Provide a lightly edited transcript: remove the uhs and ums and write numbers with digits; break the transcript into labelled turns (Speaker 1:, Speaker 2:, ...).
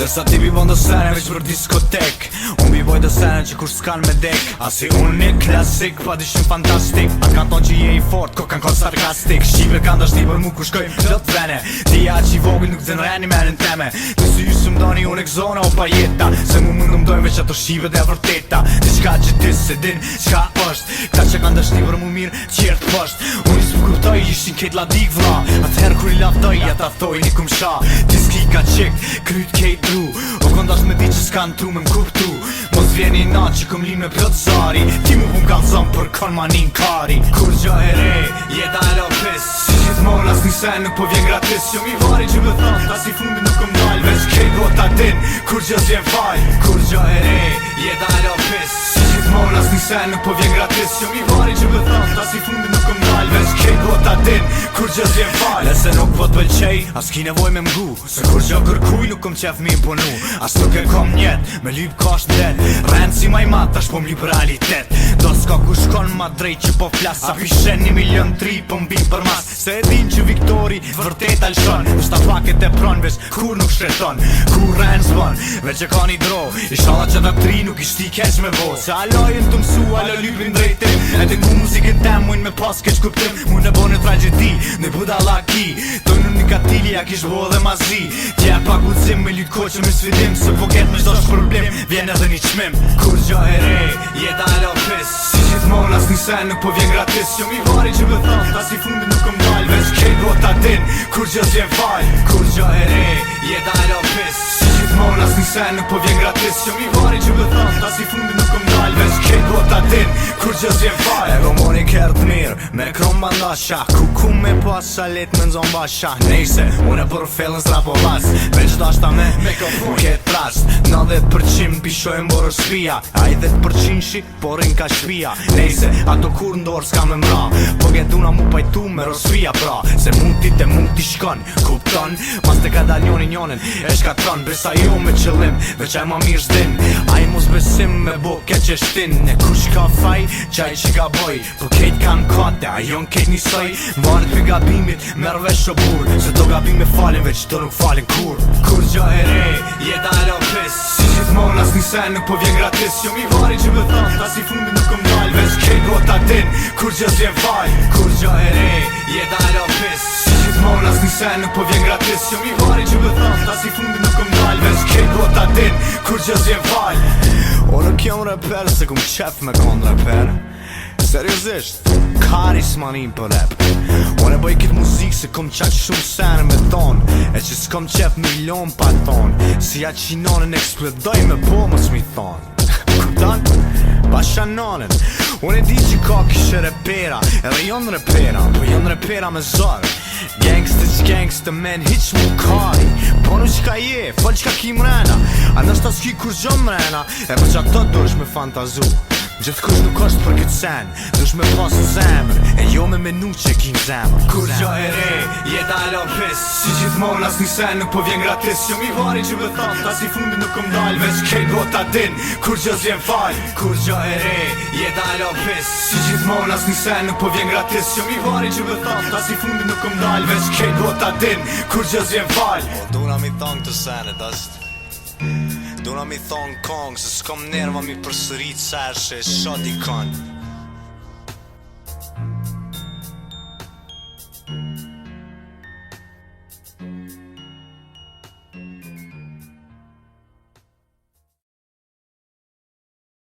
Speaker 1: Dërsa ti bi bondo sene veç për diskotek, unë bi boj do sene që kur s'kan me dek. Asi unik, klasik, pa dishim fantastik. A kan ton që je i fort, ko kan kon sarkastik. Shqipe kan dashti për mu ku shkoj plot vene. Ti ja që i vogël nuk zën reni menin teme. Të sy së mdoni unë zona o pa jeta. Se mu më mdojnë veç ato shqipe dhe vërteta. Diçka që ti se din, qka është. Këta që kan dashti për mu mirë, qertë pësht. Unë i s'mu kuptoj, ishin kejt ladik vla. Atëherë kur i laftoj, ja ta ftoj një kum sha. Ti s'ki ka qik, kryt kejt dru. O kondash me di që s'kan tru me m'kuptu. Mos vjeni na që këm lin me plot zari. Ti mu pun kam zon për kon manin kari. Kur gjo e re, jeta e lopis. Si gjithmon as një sen nuk po vjen gratis. Jo mi vari që më thot, as i fundi nuk këm dal. Veç kejt bota din, kur gjo zjen fal. Kur gjo e re, jeta e lopis. Si gjithmon as një sen nuk po vjen gratis. Jo mi vari që më thot, as i fundi nuk këm dal. Veç kejt bota din, kur gjo zjen fal. Nëse nuk po t'pëlqej, as ki nevoj me mgu. Se kur gjo kërkuj nuk këm qef mi imponu. As nuk e kom njet, me lyp kasht ndet. Rend si maj mat, tash po m'lyp realitet. Do s'ka ku shkon ma drejt që po flas. A pishen 1.300.000 po m'bim për mas. Se e din që Viktori vërtet alshon. Shta paket e pron veç kur nuk shreton. Kur rend s'bon, veç e ka një dro. Ishala që ta tri nuk ishti keq me vo. Se alojën të msu, alo lypin drejtim. Edhe ku muzikën tem mujnë me pas keq kuptim. Mujnë e bo në tragedi, në budallaki. Tojnë një katili ja kish bo dhe mazi. Tje pa gudzim me lyt koqë me sfidim. Se po ket me shdosh problem, vjen edhe një qmim. Kur gjo e re, jeta e lopis. Si gjithmon as një sen nuk po vjen gratis. Jo mi vari që më thot, as i fundi nuk këm dal. Veç kejt bota din, kur gjo zjen fal. Kur gjo e re, jeta e lopis. Si gjithmon as një sen nuk po vjen gratis. Jo mi vari që më thot, as i fundi nuk këm dal. Veç kejt bota din, kur gjo zjen fal. E romoni kert mirë, me krom bandasha. Ku me pasa let me nzon basha. Nejse, unë e për fellën s'ra po vas. Veç dashta me mikrofon ket rast. 90% pishojnë borë shpia. A i 10% shi, porin ka shpia. Nejse, ato kur ndorë s'ka me mra. Po geduna mu pajtu me rosfia pra. Se mund ti te mund ti shkon, kupton. Mas te ka dal njoni njonin, e shkatron. Besa jo me qëllim, veç aj ma mirë s'din. A i mos besim me bo ke që shtin. Ne kush ka faj, qaj që ka boj. Po kejt kan kate, a jon kejt njësoj. Varet për gabimit, merë vesh o bur. Se to gabime falin, veç to nuk falin kur. Kur gjo e re, jeta e lopis. Si gjithmon as një sen nuk po vjen gratis. Jo mi vari që më thot, as i fundi nuk këm dal. Veç kejt bota din, kur gjo zjen fal. Kur gjo e re, jeta e lopis. Si gjithmon as një sen nuk po vjen gratis. Jo mi vari që më thot, as i fundi nuk këm dal. Veç kejt bota din, kur gjo zjen fal. O nuk jom reper se kum qef me kon reper. Seriozisht, karis manin për rap. Unë e bëj këtë muzikë se kom qaq shumë sene me ton. E që s'kom qef milion pa ton. Si ja qinonën eksplodoj me po mos mi thon. Kuptan? Basha nonin. Unë e di që ka kishe repera. Edhe jon repera, po jon repera me zorë. Gangsta men hiq mu kari. Po në qka je, fol qka ki mrena. A nështë ta s'ki kur gjo mrena. E për që ato dush me fantazu. Gjithë kush nuk është për këtë sen. Dush me pasu zemër, e jo me menu që ki në zemër. Kur gjo e re, jeta e lopis. Si gjithmon as një sen nuk po vjen gratis. Jo mi vari që më thot, as i fundi nuk këm dal. Veç kejt bota din, kur gjo zjen fal. Kur gjo e re, jeta e lopis. Si gjithmon as një sen nuk po vjen gratis. Jo mi vari që më thot, as i fundi nuk këm dal. Veç kejt bota din, kur gjo zjen fal. Duna mi thong të senet është. Duna mi thong kong, se s'kom nerva mi përsërit sërë që e shot i kon.